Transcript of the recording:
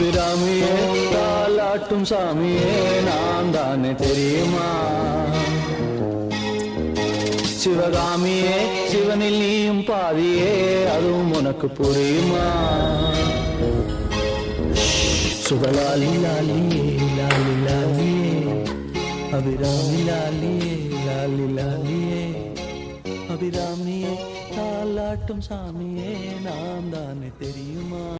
அபிராமியே தாலாட்டும் சாமியே நான் தானே தெரியுமா? சிவகாமியே சிவனில் நீயும் பாதியே அதுவும் உனக்கு புரியுமா? சுகலாலி லாலியே லாலி லாலியே அபிராமி லாலியே லாலி லாலியே அபிராமியே தாலாட்டும் சாமியே நான் தானே தெரியுமா?